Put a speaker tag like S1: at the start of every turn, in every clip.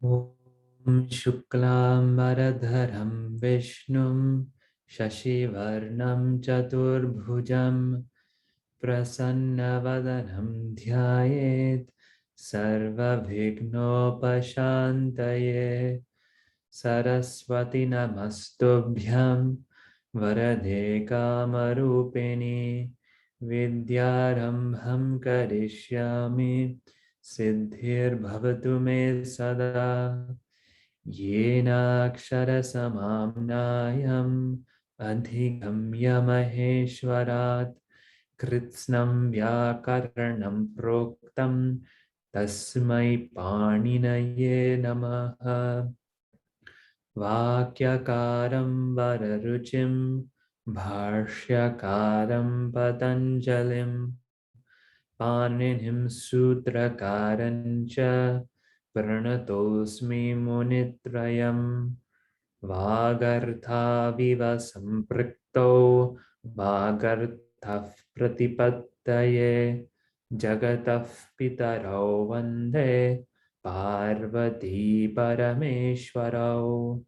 S1: Om Shuklam Varadharam Vishnum Shashivarnam Chaturbhujam Prasannavadanam Dhyayet Sarva Vignopashantaye Saraswati Namastubhyam Varade Kamarupini Vidyarambham Karishyami Siddhir Bhavatu Me Sada Yena Samamnayam Adhigamya Maheshwarat Kritsnam Vyakaranam Proktam Tasmai Paninaye Namaha Vakyakaram Vararuchim Bhashyakaram Patanjalim Paninim Sutrakarancha Pranatosmi Munitrayam Vagartha Viva Samprikto Vagartha Pratipattaye Jagatah Pitarau Vande Parvati Parameshwarau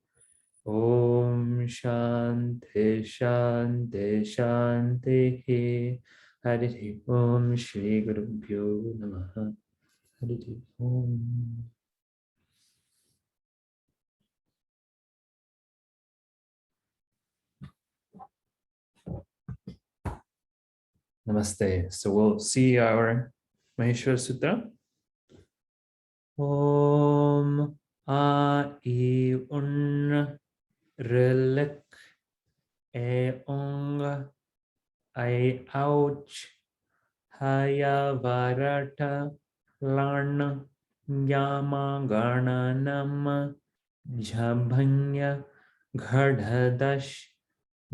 S1: Om Shanti Shanti Shanti Hari Om Shri Gurubhyo Namaha Hari Om. Namaste. So we'll see our Maheshwara Sutra. Om A I Un Rilik E Ong I Ouch Haya Varata Larn Yama Gananam Jabhanya Ghadadash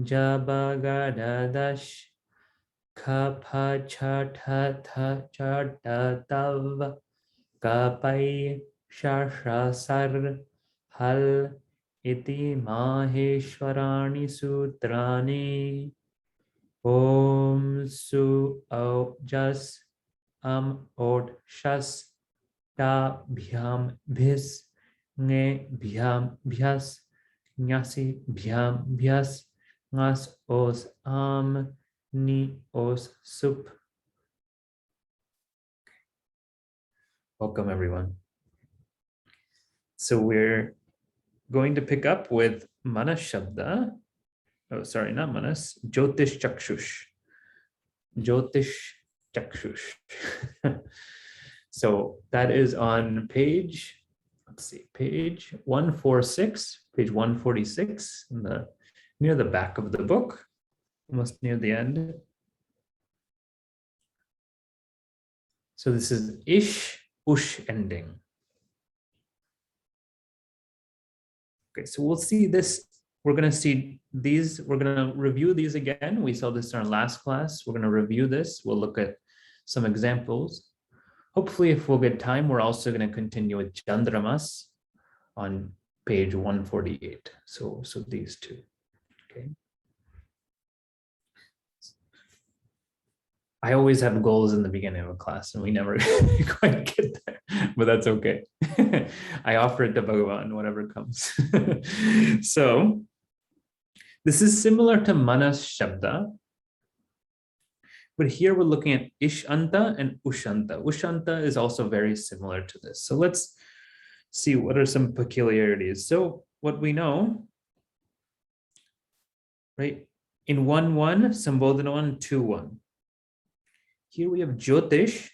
S1: Jabagadadash Kapha Chatha Chatatav Kapai Shashasar Hal Iti Maheshwarani Sutrani Om Su Au Jas Ot Shas Ta Bhyam Bhis Nge Bhyam Bhyas Nyasi Bhyam Bhyas Ngas Os Am Ni Os Sup. Welcome everyone. So we're going to pick up with Manas Shabda. Oh, sorry, not Manas. Jyotish-Caksus. Jyotish-Caksus. So that is on page, let's see, page 146, page 146, near the back of the book, almost near the end. So this is ish, ush ending. Okay, so we'll see this. We're going to see these. We're going to review these again. We saw this in our last class. We're going to review this. We'll look at some examples. Hopefully, if we'll get time, we're also going to continue with Chandramas on page 148. So these two. Okay. I always have goals in the beginning of a class and we never quite get there, but that's okay. I offer it to Bhagavan, whatever comes. So this is similar to Manas Shabda, but here we're looking at Ishanta and Ushanta. Ushanta is also very similar to this. So let's see what are some peculiarities. So what we know, right? In 1-1, Sambodhana 1, 2-1. Here we have Jyotish,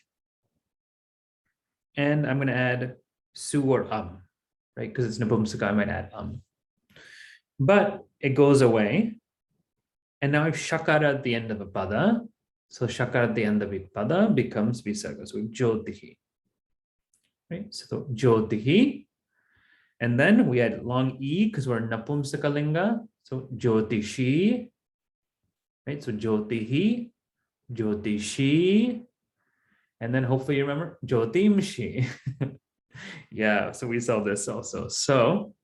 S1: and I'm going to add su or right? Because it's Napumsaka, I might add But it goes away, and now I have shakara at the end of a pada. So shakara at the end of a pada becomes visarga. So Jyotihi, right? So Jyotihi, and then we add long e because we're Napumsaka linga. So Jyotishi, right? So Jyotihi, Jyotishi, and then hopefully you remember Jyotimshi. Yeah, so we saw this also. So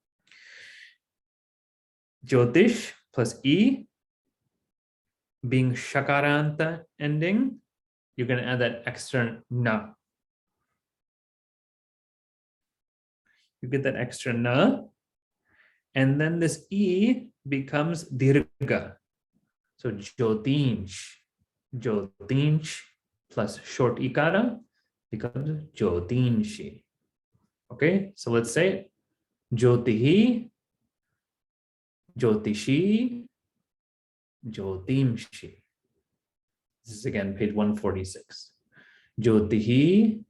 S1: Jyotish plus E being shakaranta ending, you're going to add that extra na. You get that extra na. And then this E becomes dirgha. So jyotiṣ. Jyotiṣ plus short ikara becomes jyotiṣi. Okay, so let's say it. Jyotihi, jyotishi, jyotimshi. This is again page 146. Jyotihi,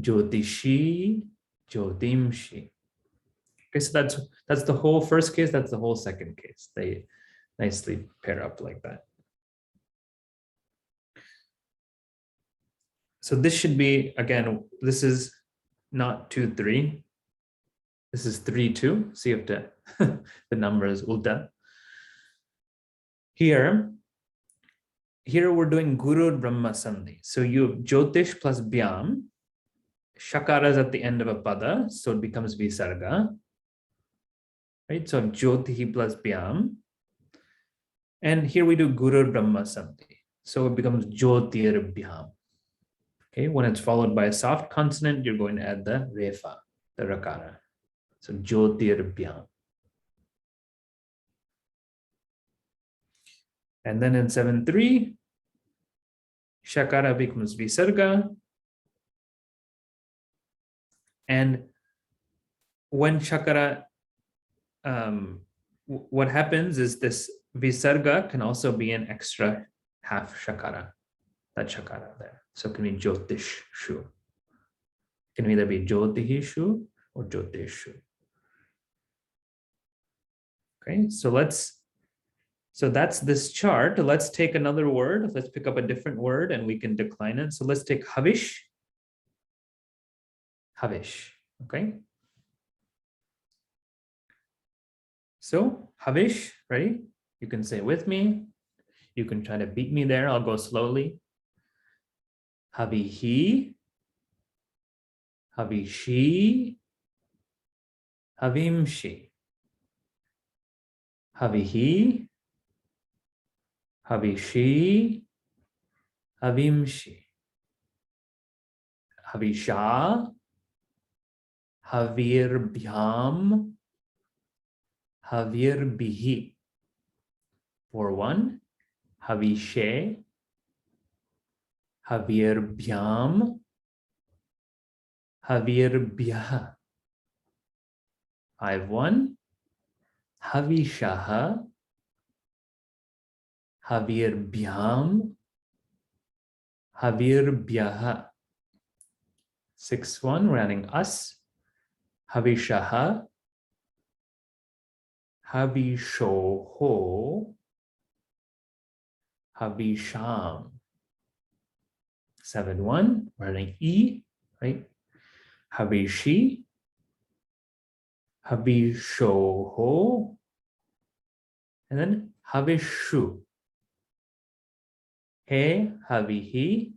S1: jyotishi, jyotimshi. Okay, so that's the whole first case, that's the whole second case. They nicely pair up like that. So this should be, again, this is not 2, 3. This is 3, 2. So you have to, the number is ulta. Here we're doing Guru Brahma Sandhi. So you have Jyotish plus Byam. Shakara is at the end of a pada, so it becomes Visarga. Right? So Jyotihi plus Byam. And here we do Guru Brahma Sandhi. So it becomes Jyotir Byam. Okay, when it's followed by a soft consonant, you're going to add the refa, the rakara. So Jyotir Byam. And then in 7-3, Shakara becomes Visarga. And when Shakara, what happens is this Visarga can also be an extra half Shakara, that Shakara there. So it can be jyotiṣ. It can either be jyotihi or jyotiṣ. Okay, so that's this chart. Let's take another word. Let's pick up a different word and we can decline it. So let's take havish. Havish, okay? So havish, ready? You can say with me. You can try to beat me there. I'll go slowly. Havihi, havishi, havimshi. Havihi, havishi, havimshi. Havisha, havirbhyam, havirbihi. For 1, havishe, havirbhyam, havirbhyah. 5-1, havishaha, havirbhyam, havirbhyah. 6-1, we're adding us, havishaha, havishoho, havisham. 7-1, we're adding e, right? Havishi, havishoho, and then havishu. He, havihi,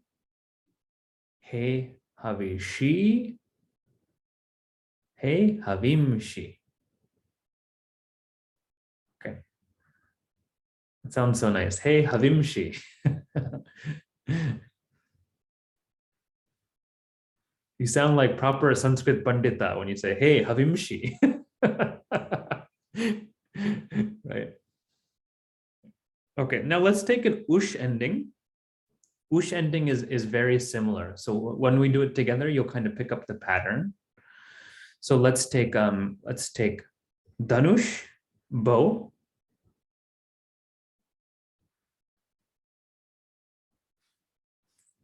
S1: he, havishi, he, havimshi. Okay. It sounds so nice. Hey, havimshi. You sound like proper Sanskrit Pandita when you say, hey, havimshi. Right. Okay, now let's take an ush ending. Ush ending is very similar. So when we do it together, you'll kind of pick up the pattern. So let's take dhanush, bow.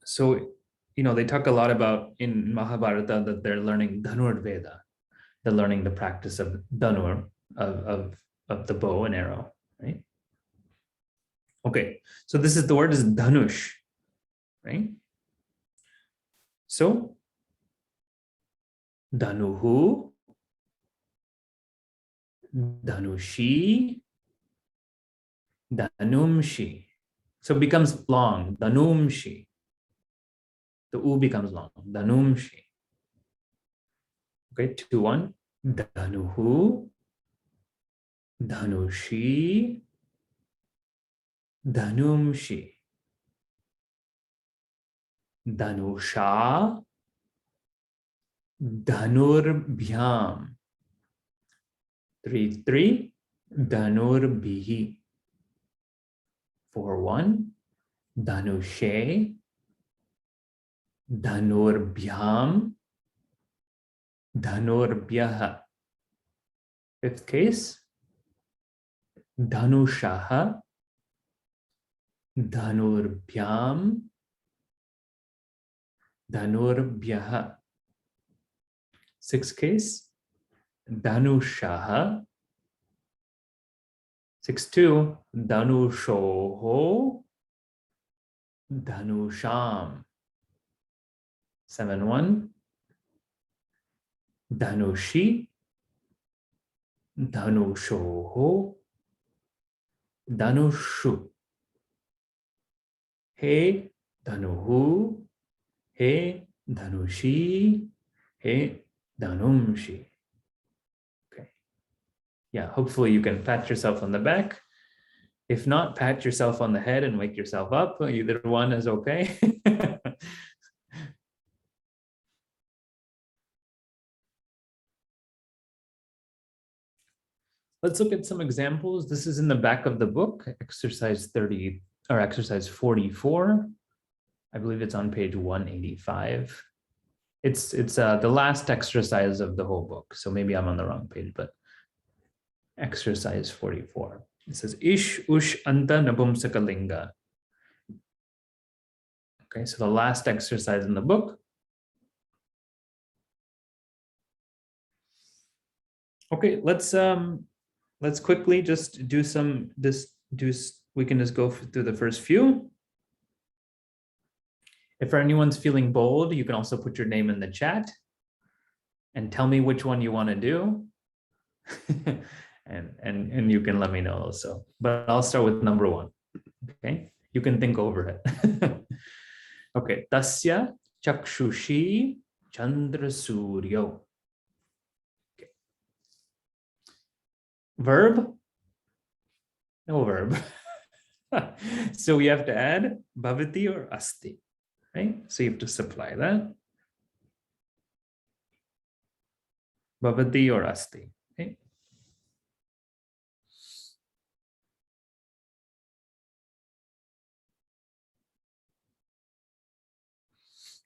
S1: So, they talk a lot about in Mahabharata that they're learning Dhanur Veda. They're learning the practice of Dhanur, of the bow and arrow, right? Okay, so this is the word is Dhanush, right? So, Dhanuhu, Dhanushi, Dhanumshi. So it becomes long, Dhanumshi. The U becomes long, Dhanumshi. Okay, 2-1. Dhanuhu, Dhanushi, Dhanumshi. Dhanusha, Dhanurbhyam. 3-3. Dhanurbihi. 4-1. Dhanushe. Dhanurbhyam. Dhanurbhyaha. Fifth case. Dhanushaha. Dhanurbhyam. Dhanurbhyaha. Sixth case. Dhanushaha. 6-2. Dhanushoho. Dhanusham. 7-1. Dhanushi. Dhanushoho. Dhanushu. He Dhanuhu. He Dhanushi. He Dhanumshi. Okay. Yeah, hopefully you can pat yourself on the back. If not, pat yourself on the head and wake yourself up. Either one is okay. Let's look at some examples. This is in the back of the book, exercise 30 or exercise 44. I believe it's on page 185. It's the last exercise of the whole book. So maybe I'm on the wrong page, but exercise 44. It says ish, ush, anta, napumsaka linga. Okay, so the last exercise in the book. Okay, let's quickly just do some, we can just go through the first few. If anyone's feeling bold, you can also put your name in the chat and tell me which one you want to do. and you can let me know also. But I'll start with number 1. Okay, you can think over it. Okay, tasya cakśuṣi chandra suryo. Okay. Verb? No verb. So we have to add bhavati or asti. Right? So you have to supply that. Bhavati or asti. Okay?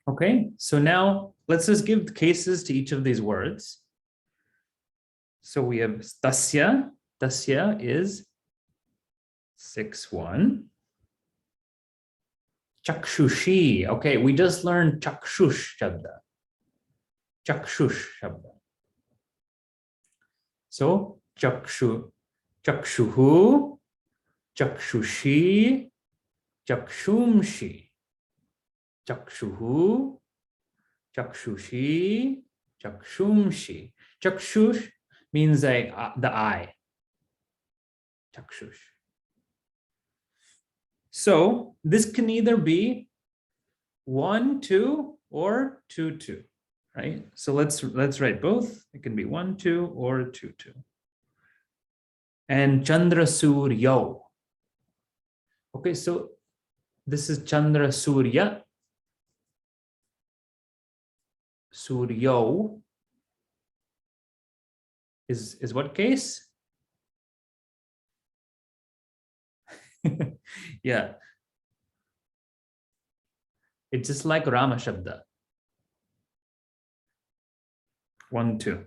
S1: Okay, so now let's just give cases to each of these words. So we have tasya. Tasya is 6-1. Cakśuṣi. Okay, we just learned cakśuṣ shabda. Cakśuṣ shabda. So cakśuhu, cakśuṣi, cakśumshi. Cakśuhu, cakśuṣi, cakśumshi. Cakśuṣ means the eye. Cakśuṣ. So this can either be 1-2 or 2-2, right? So let's write both. It can be 1-2 or 2-2. And Chandra Suryo. Okay, so this is Chandra Surya. Suryo is what case? Yeah. It's just like Rama Shabda. 1-2.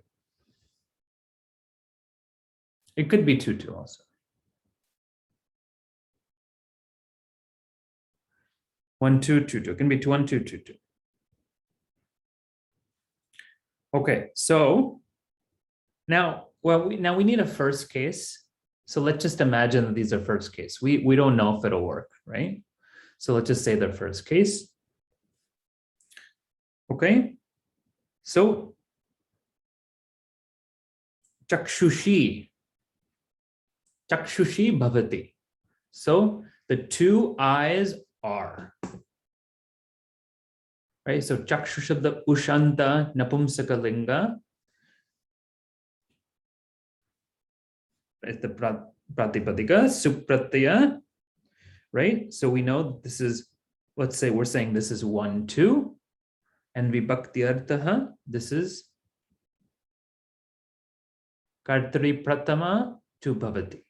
S1: It could be 2-2 also. 1-2, 2-2. It can be 1-2, 2-2. Okay, so now, we need a first case. So let's just imagine that these are first case. We don't know if it'll work, right? So let's just say the first case. Okay, so cakśuṣi bhavati. So the 2 eyes are. Right, so cakśuṣ the ushanta napumsaka linga. It's the pratipadika, supratyaya, right? So we know this is, let's say we're saying this is 1-2. And vibhakti arthaha, this is kartri pratama tu bhavati.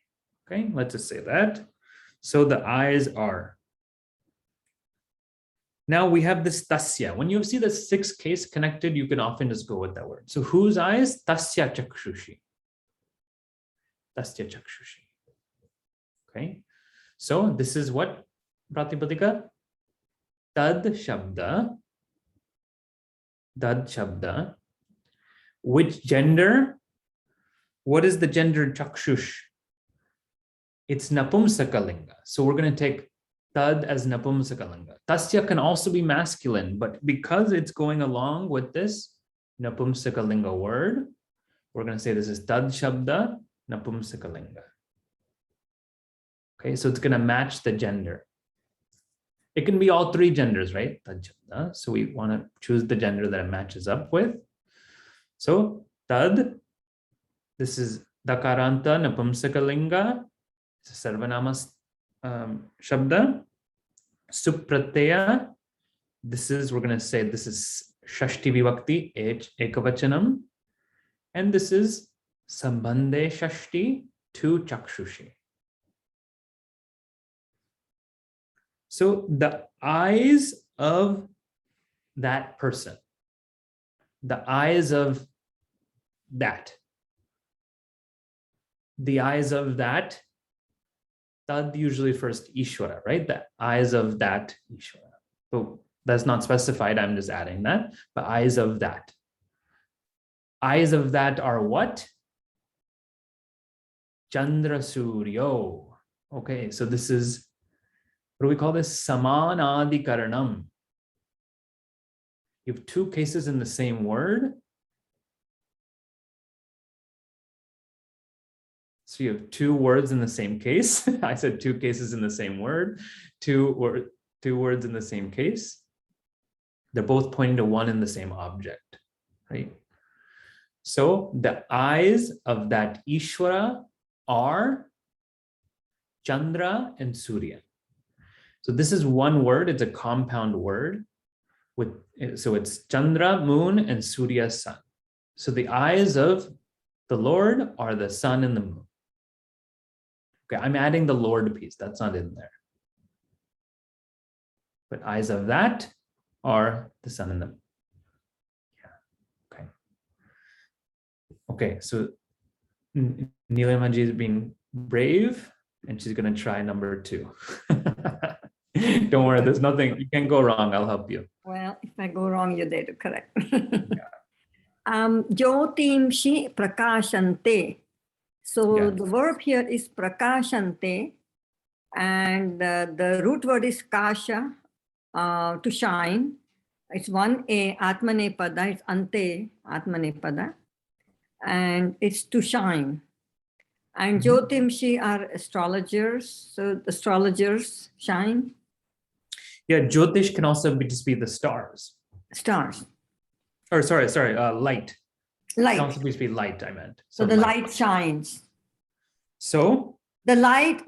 S1: Okay, let's just say that. So the eyes are. Now we have this tasya. When you see the sixth case connected, you can often just go with that word. So whose eyes? Tasya cakśuṣi. Tasya cakśuṣi. Okay. So this is what pratipadika? Tad shabda. Tad shabda. Which gender? What is the gender in cakśuṣ? It's napumsakalinga. So we're going to take tad as napumsakalinga. Tasya can also be masculine, but because it's going along with this napumsakalinga word, we're going to say this is tad shabda napumsakalinga. Okay, so it's going to match the gender. It can be all three genders, right? Tad shabda. So we want to choose the gender that it matches up with. So tad, this is dakaranta napumsakalinga, it's a sarvanama shabda. Supratyaya, this is, we're going to say this is shashti vibhakti, ekavachanam. And this is sambandhe shashti to cakśuṣi. So the eyes of that person, the eyes of that, the eyes of that, tad usually first Ishvara, right? The eyes of that Ishvara. So that's not specified, I'm just adding that, but eyes of that. Eyes of that are what? Chandra Suryo. Okay, so this is, what do we call this? Samanadikaranam. You have two cases in the same word. So you have two words in the same case. I said two cases in the same word, two words in the same case. They're both pointing to one and the same object, right? So the eyes of that Ishvara are Chandra and Surya. So this is one word, it's a compound word. So it's Chandra, moon, and Surya, sun. So the eyes of the Lord are the sun and the moon. Okay, I'm adding the Lord piece, that's not in there. But eyes of that are the sun and the moon. Yeah, okay. Okay, so Nilamaji is being brave and she's gonna try number 2. Don't worry, there's nothing, you can't go wrong, I'll help you.
S2: Well, if I go wrong, you're there to correct me. Jyotiṣ prakashante. So the verb here is prakashante, and the root word is kasha, to shine. It's one a atmane pada, it's ante atmane pada, and it's to shine. And jyotiṣ are astrologers, so the astrologers shine.
S1: Yeah, jyotish can also just be the stars.
S2: Stars.
S1: Or sorry, light.
S2: Light.
S1: It can also be light, I meant.
S2: So the light shines.
S1: So
S2: the light.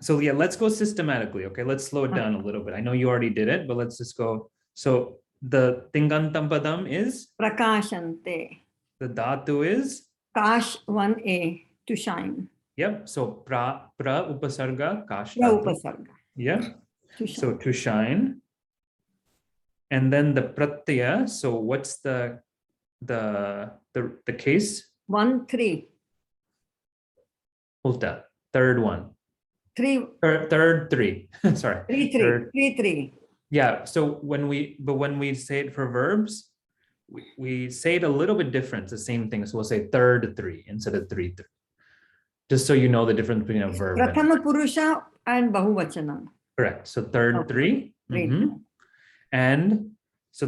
S1: So yeah, let's go systematically. Okay, let's slow it down a little bit. I know you already did it, but let's just go. So the tingantam padam is
S2: Prakashante.
S1: The dhatu is
S2: Kash 1a, to shine.
S1: Yep. So pra upasarga kash.
S2: Pra upasarga.
S1: Yeah.
S2: To shine.
S1: So to shine. And then the pratyaya. So what's the case?
S2: 1 3.
S1: Ulta. Third one.
S2: 3.
S1: Third 3. Sorry.
S2: 3 3. 3 3.
S1: Yeah. So when we say it for verbs, we say it a little bit different. It's the same thing. So we'll say third 3 instead of 3 3. Just so you know the difference between a verb.
S2: Prathama Purusha and Bahuvachanam.
S1: Correct. So third 3. And so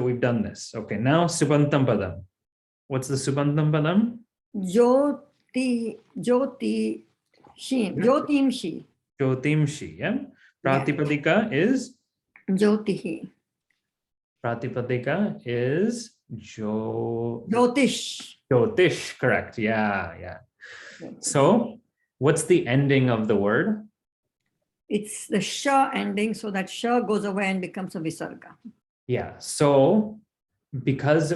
S1: we've done this. Okay. Now Subantam Padam. What's the Subantam Padam?
S2: Jyotiṣ.
S1: Jyotimshi. Yeah. Pratipadika is
S2: Jyotihi.
S1: Pratipadika is
S2: Jyotiṣ.
S1: Jyotish. Correct. Yeah. So what's the ending of the word?
S2: It's the sha ending, so that sha goes away and becomes a visarga.
S1: Yeah. So because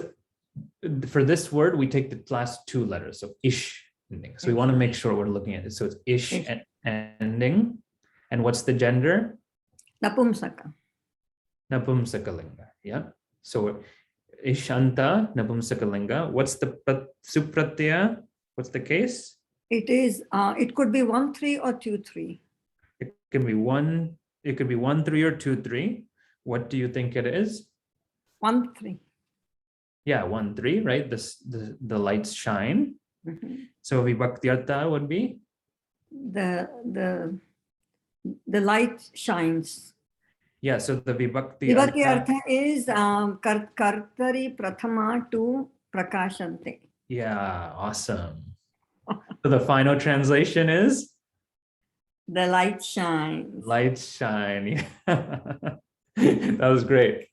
S1: for this word, we take the last two letters. So ish ending. So we want to make sure we're looking at it. So it's ish ending. And what's the gender?
S2: Napumsaka.
S1: Napumsakalinga. Yeah. So ishanta, napumsakalinga. What's the supratyaya? What's the case?
S2: It is, it could be 1-3 or 2-3.
S1: It can be 1, it could be 1-3 or 2-3. What do you think it is?
S2: 1-3.
S1: Yeah, 1-3, right? The lights shine.
S2: Mm-hmm.
S1: So vibhaktyartha would be?
S2: The light shines.
S1: Yeah, so the vibhakti
S2: artha is kartari prathama to prakashante.
S1: Yeah, awesome. So the final translation is?
S2: The light shines.
S1: Light shine. That was great.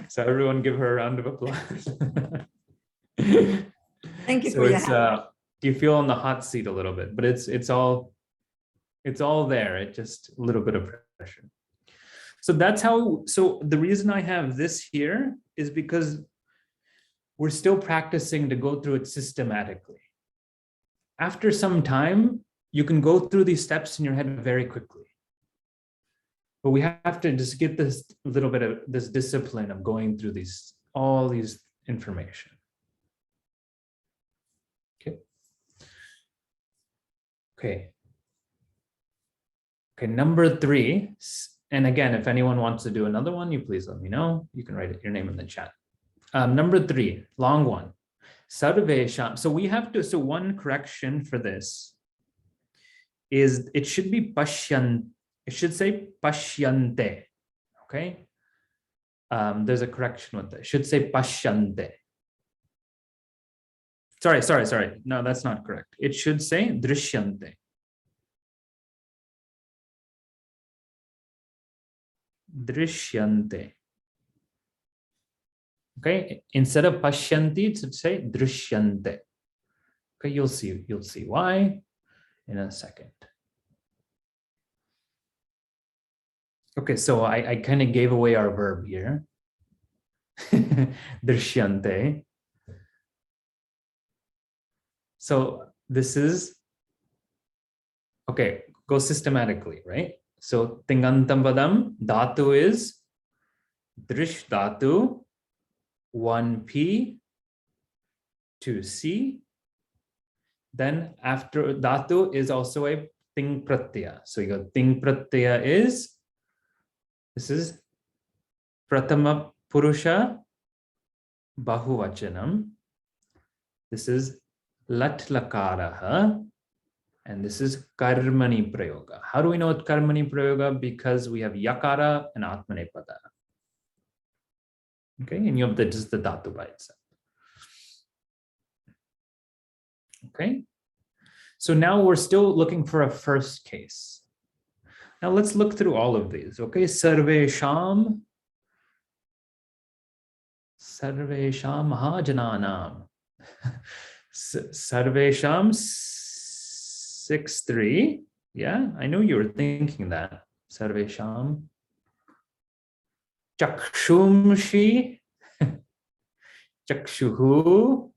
S1: So everyone give her a round of applause.
S2: Thank you
S1: So
S2: for your
S1: it's
S2: help.
S1: you feel on the hot seat a little bit, but it's all there. It's just a little bit of pressure. So that's how, so the reason I have this here is because we're still practicing to go through it systematically. After some time, you can go through these steps in your head very quickly. But we have to just get this little bit of this discipline of going through all these information. Okay. Okay, number 3. And again, if anyone wants to do another one, you please let me know. You can write your name in the chat. Number 3, long one. Sarvesham. So we have to, so one correction for this is it should be pashyan. It should say pashyante. Okay. There's a correction with that. It should say pashyante. Sorry. No, that's not correct. It should say drishyante. Drishyante. Okay, instead of pashyanti, it should say drishyante. Okay, you'll see why in a second. Okay, so I kind of gave away our verb here. Drishyante. So this is, okay, go systematically, right? So tingantam padam, dhatu is drish dhatu, 1P, 2C. Then after dhatu is also a ting pratyaya. So you go ting pratyaya is, this is pratama purusha bahuvachanam. This is lat lakaraha. And this is karmani prayoga. How do we know it's karmani prayoga? Because we have yakara and atmanepada. Okay, and you have just the dhatu by itself. Okay, so now we're still looking for a first case. Now let's look through all of these. Okay, sarvesham mahajananam. Sarvesham 6-3. Yeah, I know you were thinking that. Sarvesham. Cakshumshi. Cakshuhu.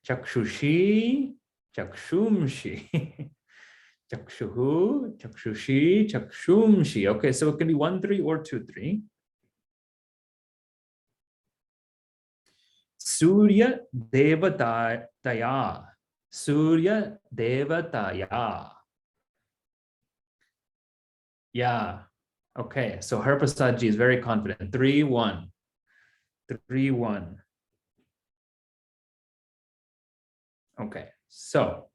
S1: Cakśuṣi. Cakshumshi. Cakshuhu. Cakshuṣi. Cakshumshi. Okay, so it can be 1-3 or 2-3. Surya Devataya. Surya Devataya. Yeah. Okay. So Harprasadji is very confident. 3-1. 3-1. Okay. So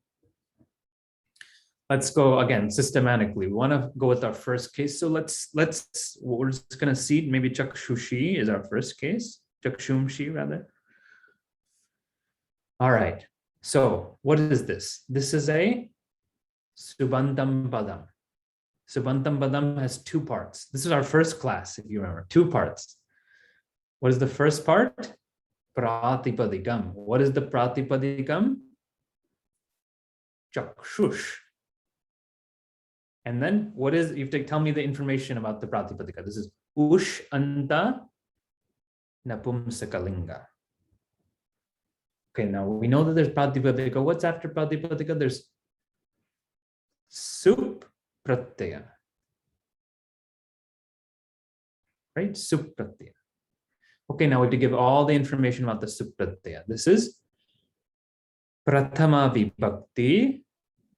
S1: let's go again systematically. We want to go with our first case. So we're just going to see maybe Cakśuṣi is our first case. Cakshumshi rather. All right. So what is this? This is a Subantam Padam. Subantam Padam has 2 parts. This is our first class, if you remember, 2 parts. What is the first part? Pratipadikam. What is the Pratipadikam? Cakśuṣ. And then what is, you have to tell me the information about the Pratipadika. This is Ush Anta napumsakalinga. Okay, now we know that there's pratipadika. What's after pratipadika? There's sup pratyaya. Right? Sup pratyaya. Okay, now we have to give all the information about the sup pratyaya. This is prathama vibhakti,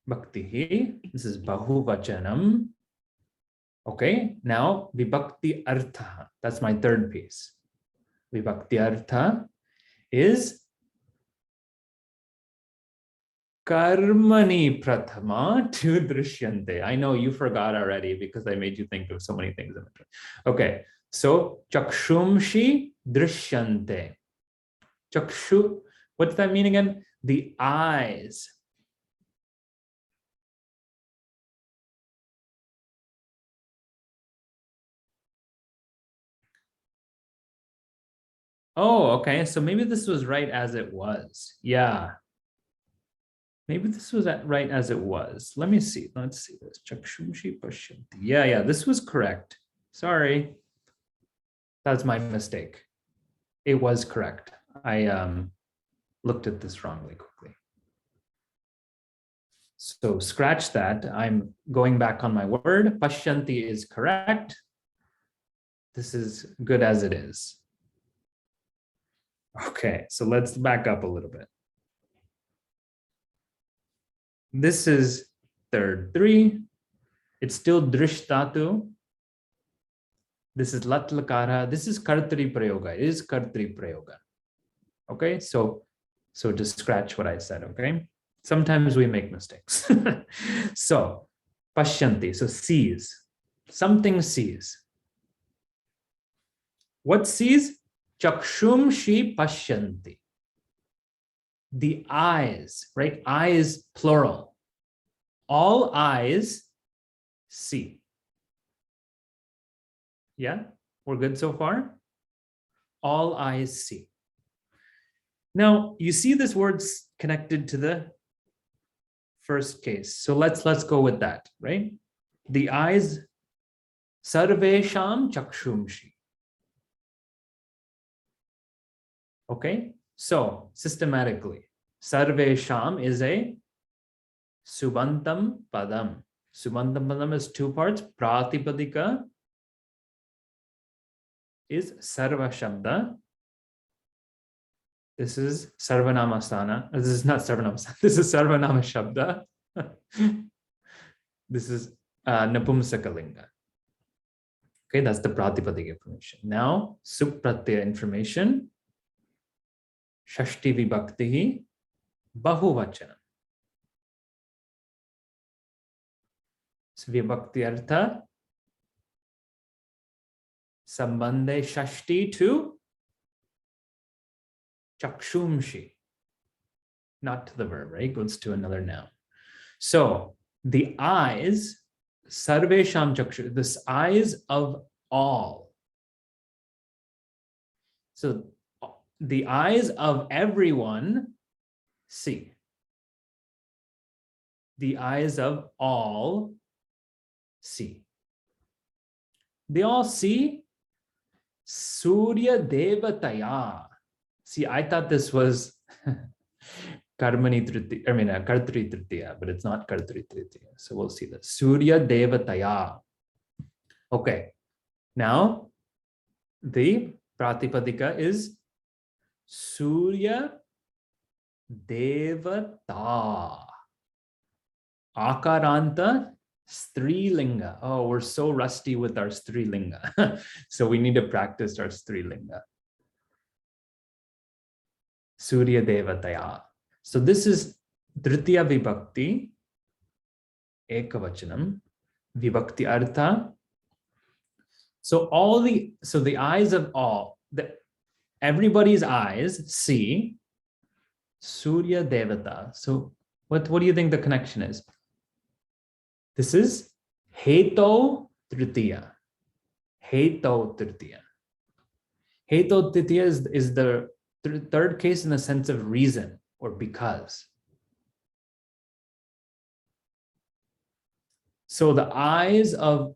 S1: bhaktihi. This is bahuvachanam. Okay, now vibhakti artha. That's my third piece. Vibhakti artha is karmani prathama to drishyante. I know you forgot already because I made you think of so many things. Okay, so cakśuṣi drishyante. Chakshu, what does that mean again? The eyes. Oh, okay. So maybe this was right as it was. Yeah. Maybe this was right as it was. Let me see. Let's see this. Cakśuṣi pashyanti. Yeah, this was correct. Sorry. That's my mistake. It was correct. I looked at this wrongly quickly. So scratch that. I'm going back on my word. Pashyanti is correct. This is good as it is. Okay, so let's back up a little bit. This is third three. It's still drishtatu. This is lat lakara. This is kartri prayoga. It is kartri prayoga. Okay, so just scratch what I said, okay? Sometimes we make mistakes. So, pashyanti, so sees. Something sees. What sees? Cakśuṣi pashyanti. The eyes, right? Eyes, plural. All eyes see. Yeah, we're good so far? All eyes see. Now, you see this word's connected to the first case. So let's go with that, right? The eyes, sarvesham cakśuṣi. Okay, so systematically, sarvesham is a subantam padam. Subantam padam is two parts. Pratipadika is sarva shabda. This is sarvanamasthana. This is not sarvanamasthana. This is sarvanama shabda. This is napumsakalinga. Okay, that's the pratipadika information. Now, supratyaya information. Shashti vibhaktihi bahuvachanam. So vibhakti artha sambandhe shashti to cakśuṣi, not to the verb, right? Goes to another noun. So the eyes, sarvesham cakśuṣ, this eyes of all. So the eyes of everyone see. The eyes of all see. They all see Surya Devataya. See, I thought this was Karmani Tritiya, Kartri Tritiya, but it's not Kartri Tritiya. So we'll see this. Surya Devataya. Okay. Now, the Pratipadika is Surya Devata. Akaranta Strilinga. Oh, we're so rusty with our Strilinga. So we need to practice our Strilinga. Surya Devataya. So this is Tritiya Vibhakti, Ekavachanam, Vibhakti Artha. So the eyes of all, everybody's eyes see Surya Devata. So what do you think the connection is? This is Heto Tritiya. Heto Tritiya. Heto Tritiya is the third case in the sense of reason or because. So the eyes of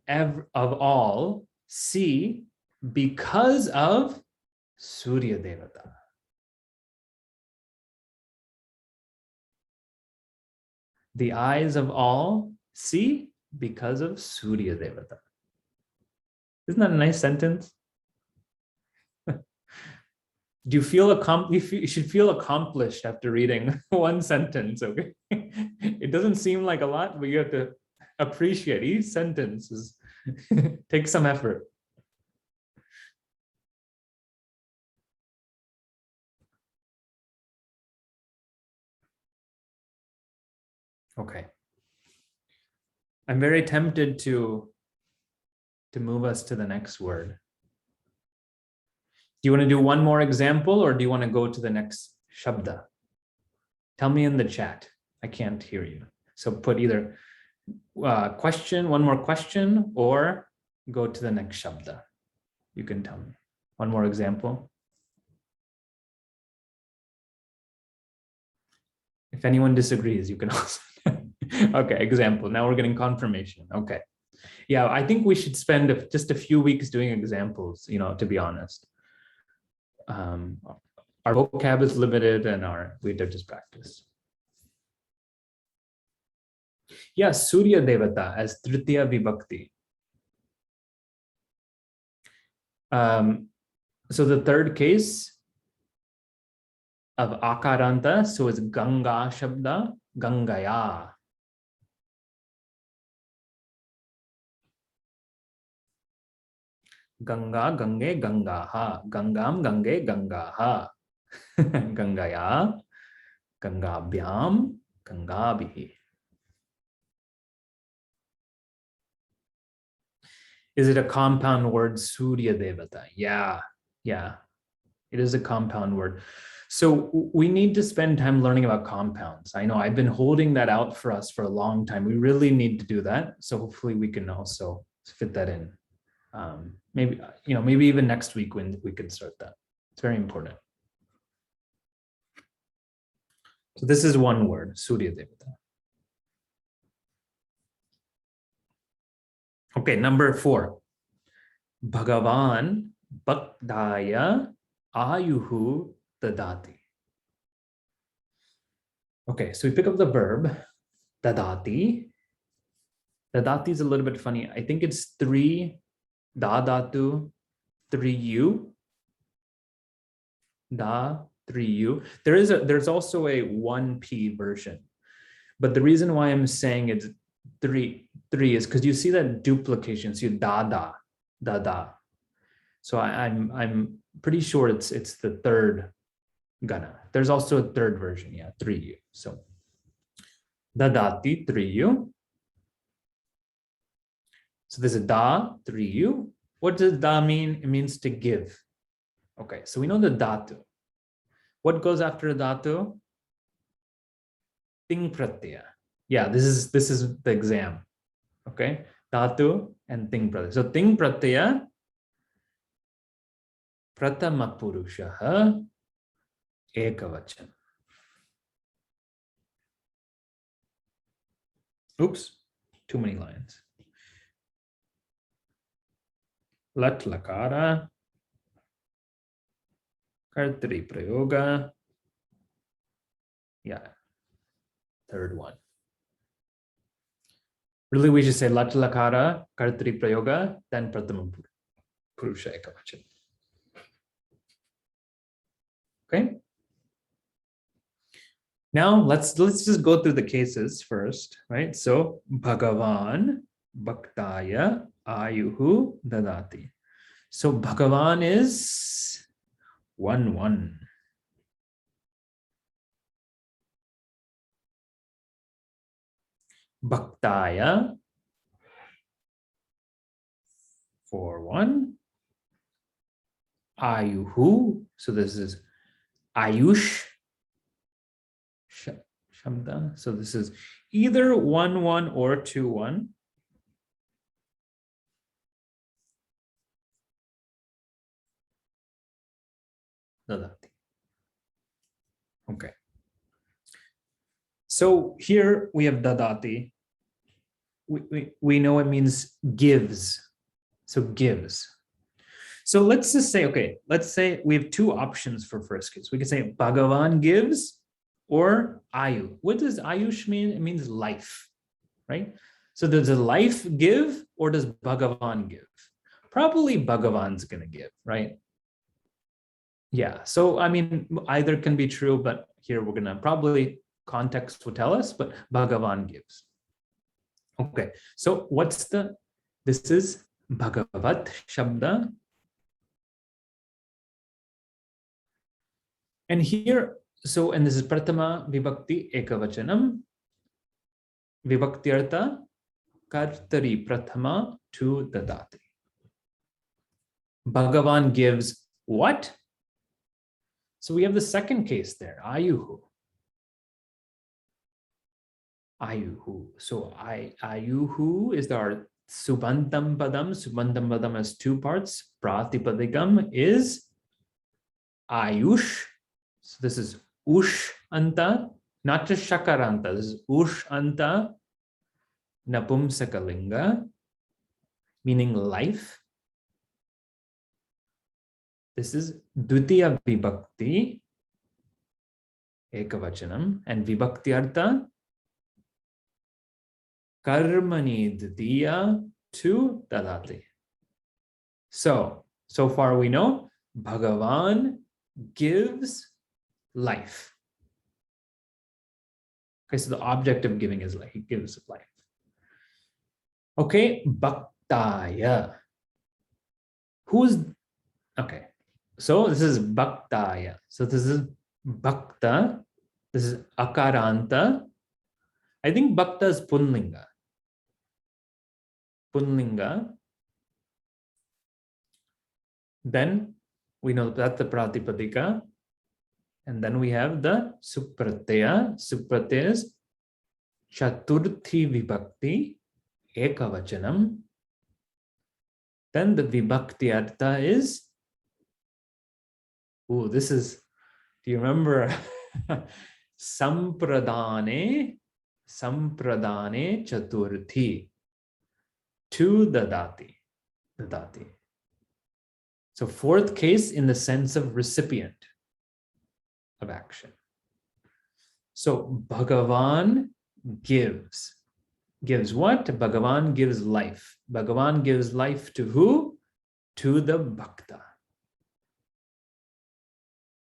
S1: all see because of Surya Devata. The eyes of all see because of Surya Devata. Isn't that a nice sentence? Do you feel you should feel accomplished after reading one sentence, okay? It doesn't seem like a lot, but you have to appreciate each sentence is take some effort. Okay. I'm very tempted to move us to the next word. Do you want to do one more example or do you want to go to the next shabda? Tell me in the chat. I can't hear you. So put either question, one more question, or go to the next shabda. You can tell me. One more example. If anyone disagrees, you can also. Okay, example. Now we're getting confirmation. Okay. Yeah, I think we should spend just a few weeks doing examples, to be honest. Our vocab is limited and we did just practice. Yeah, Surya Devata as Tritiya Vibhakti. So the third case of Akaranta, so it's Ganga Shabda, Gangaya. Ganga, Gange, Gangaha. Gangam, Gange, Gangaha. Gangaya, Gangabhyam, Gangabhihi. Is it a compound word, Surya Devata? Yeah. It is a compound word. So we need to spend time learning about compounds. I know I've been holding that out for us for a long time. We really need to do that. So hopefully we can also fit that in. Maybe even next week when we can start that. It's very important. So this is one word, Surya Devata. Okay, number 4. Bhagavan Bhaktaya Ayuhu Dadati. Okay, so we pick up the verb Dadati. Dadati is a little bit funny. I think it's 3 Dadatu, 3U. Da, 3U. There's also a 1P version. But the reason why I'm saying it's 3 is because you see that duplication. So you da. So I'm pretty sure it's the third gana. There's also a third version, 3U. So dadati 3U. So there's a da 3U. What does da mean? It means to give. Okay, so we know the dhatu. What goes after a dhatu? Ting pratyaya. Yeah, this is the exam. Okay, dhatu and ting pratyaya. So ting pratyaya, pratama purushaha, ekavachan. Oops, too many lines. Lat lakara, kartri prayoga. Yeah, third one. Really, we should say lat lakara, kartri prayoga, then pratama purusha ekavachan. Okay. Now let's just go through the cases first, right? So Bhagavan Bhaktaya Ayuhu Dadati. So Bhagavan is 1-1. Bhaktaya 4-1. Ayuhu. So this is Ayush Shabda. So this is either 1-1 or 2-1. Dadati. Okay. So here we have dadati. We know it means gives. So gives. So let's just say, okay, let's say we have two options for first case. We can say Bhagavan gives or Ayu. What does Ayush mean? It means life, right? So does the life give or does Bhagavan give? Probably Bhagavan's going to give, right? Yeah, so I mean, either can be true, but here we're going to probably context will tell us, but Bhagavan gives. Okay, so what's this is Bhagavat Shabda. And here, so, and this is Pratama Vibhakti Ekavachanam, Vibhaktyartha Kartari Pratama to Dadati. Bhagavan gives what? So we have the second case there, Ayuhu. Ayuhu. So Ayuhu is our Subandam Padam. Subandam Padam has two parts. Pratipadikam is Ayush. So this is Ush Anta, not just Shakaranta. This is Ush Anta Napumsakalinga, meaning life. This is Dvitiya Vibhakti, Ekavachanam, and Vibhaktyartha, Karmani Dvitiya to Dadati. So far we know Bhagavan gives life. Okay, so the object of giving is life. He gives life. Okay, Bhaktaya. Who's, okay. So this is Bhaktaya. So this is Bhakta. This is Akaranta. I think Bhakta is Punlinga. Punlinga. Then we know that's the Pratipadika. And then we have the Supratyaya. Supratyaya is Chaturthi Vibhakti Ekavachanam. Then the Vibhaktyartha is, oh, this is, do you remember? Sampradane Chaturthi to Dadati. So fourth case in the sense of recipient of action. So Bhagavan gives. Gives what? Bhagavan gives life. Bhagavan gives life to who? To the Bhakta.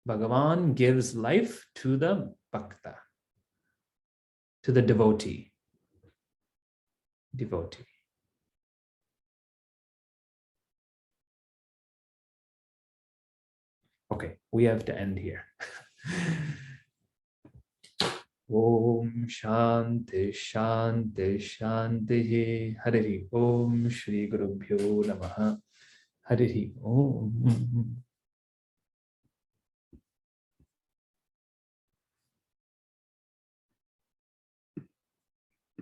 S1: Bhagavan gives life to the Bhakta, to the devotee. Okay, we have to end here. Om Shanti Shanti Shanti Hari Om Shri Guru Bhyo Namaha Hari Om.